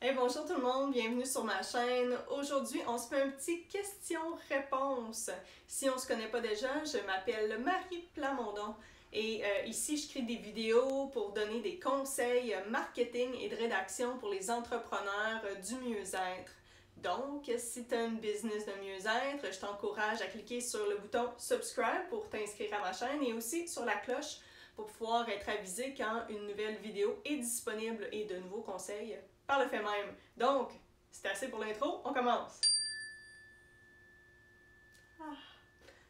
Hey, bonjour tout le monde, bienvenue sur ma chaîne. Aujourd'hui, on se fait un petit question-réponse. Si on ne se connaît pas déjà, je m'appelle Marie Plamondon et ici, je crée des vidéos pour donner des conseils marketing et de rédaction pour les entrepreneurs du mieux-être. Donc, si tu as une business de mieux-être, je t'encourage à cliquer sur le bouton subscribe pour t'inscrire à ma chaîne et aussi sur la cloche pour pouvoir être avisé quand une nouvelle vidéo est disponible et de nouveaux conseils par le fait même. Donc, c'est assez pour l'intro, on commence.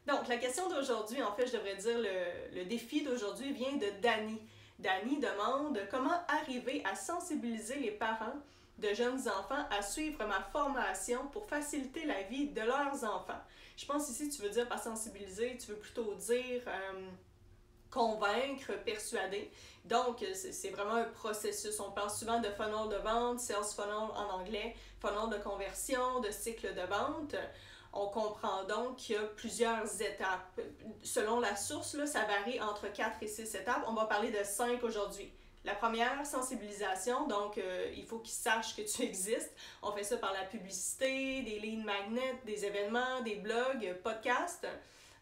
Donc, la question d'aujourd'hui, en fait, je devrais dire le défi d'aujourd'hui vient de Dani. Dani demande comment arriver à sensibiliser les parents de jeunes enfants à suivre ma formation pour faciliter la vie de leurs enfants. Je pense ici, tu veux dire par sensibiliser, tu veux plutôt dire convaincre, persuader. Donc, c'est vraiment un processus. On parle souvent de funnel de vente, sales funnel en anglais, funnel de conversion, de cycle de vente. On comprend donc qu'il y a plusieurs étapes. Selon la source, là, ça varie entre 4 et 6 étapes. On va parler de 5 aujourd'hui. La première, sensibilisation, donc il faut qu'ils sachent que tu existes. On fait ça par la publicité, des lead magnets, des événements, des blogs, podcasts.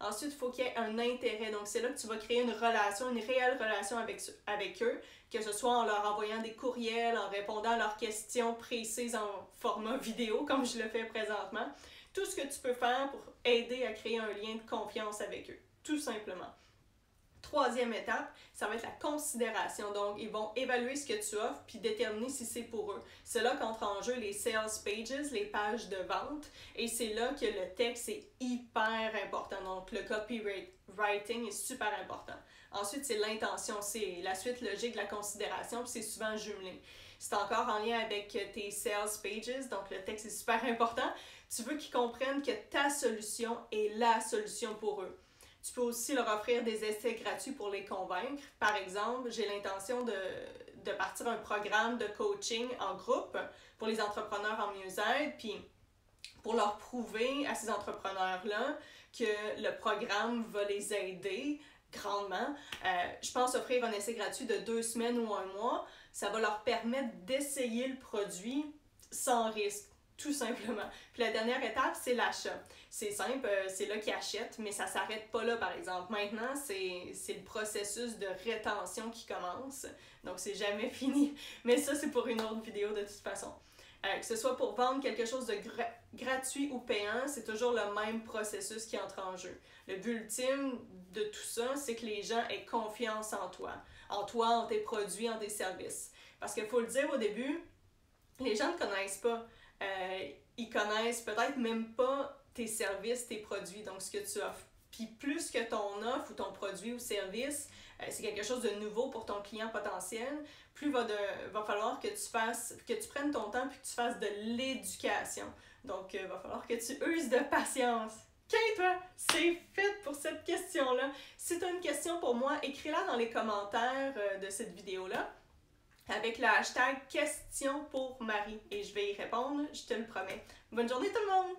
Ensuite, il faut qu'il y ait un intérêt. Donc, c'est là que tu vas créer une relation, une réelle relation avec eux, que ce soit en leur envoyant des courriels, en répondant à leurs questions précises en format vidéo, comme je le fais présentement. Tout ce que tu peux faire pour aider à créer un lien de confiance avec eux, tout simplement. Troisième étape, ça va être la considération. Donc, ils vont évaluer ce que tu offres puis déterminer si c'est pour eux. C'est là qu'entrent en jeu les sales pages, les pages de vente. Et c'est là que le texte est hyper important. Donc, le copywriting est super important. Ensuite, c'est l'intention. C'est la suite logique de la considération puis c'est souvent jumelé. C'est encore en lien avec tes sales pages, donc le texte est super important. Tu veux qu'ils comprennent que ta solution est la solution pour eux. Tu peux aussi leur offrir des essais gratuits pour les convaincre. Par exemple, j'ai l'intention de partir un programme de coaching en groupe pour les entrepreneurs en mieux-être, puis pour leur prouver à ces entrepreneurs-là que le programme va les aider grandement. Je pense offrir un essai gratuit de 2 semaines ou 1 mois. Ça va leur permettre d'essayer le produit sans risque. Tout simplement. Puis la dernière étape, c'est l'achat. C'est simple, c'est là qu'ils achètent, mais ça ne s'arrête pas là, par exemple. Maintenant, c'est le processus de rétention qui commence. Donc, c'est jamais fini. Mais ça, c'est pour une autre vidéo de toute façon. Que ce soit pour vendre quelque chose de gratuit ou payant, c'est toujours le même processus qui entre en jeu. Le but ultime de tout ça, c'est que les gens aient confiance en toi, en tes produits, en tes services. Parce qu'il faut le dire au début, les gens ne connaissent pas. Ils connaissent peut-être même pas tes services, tes produits, donc ce que tu offres. Puis plus que ton offre ou ton produit ou service, c'est quelque chose de nouveau pour ton client potentiel, plus va falloir que tu prennes ton temps puis que tu fasses de l'éducation. Donc, va falloir que tu uses de patience. OK, toi, c'est fait pour cette question-là. Si tu as une question pour moi, écris-la dans les commentaires de cette vidéo-là avec le hashtag question pour Marie et je vais y répondre, je te le promets. Bonne journée tout le monde!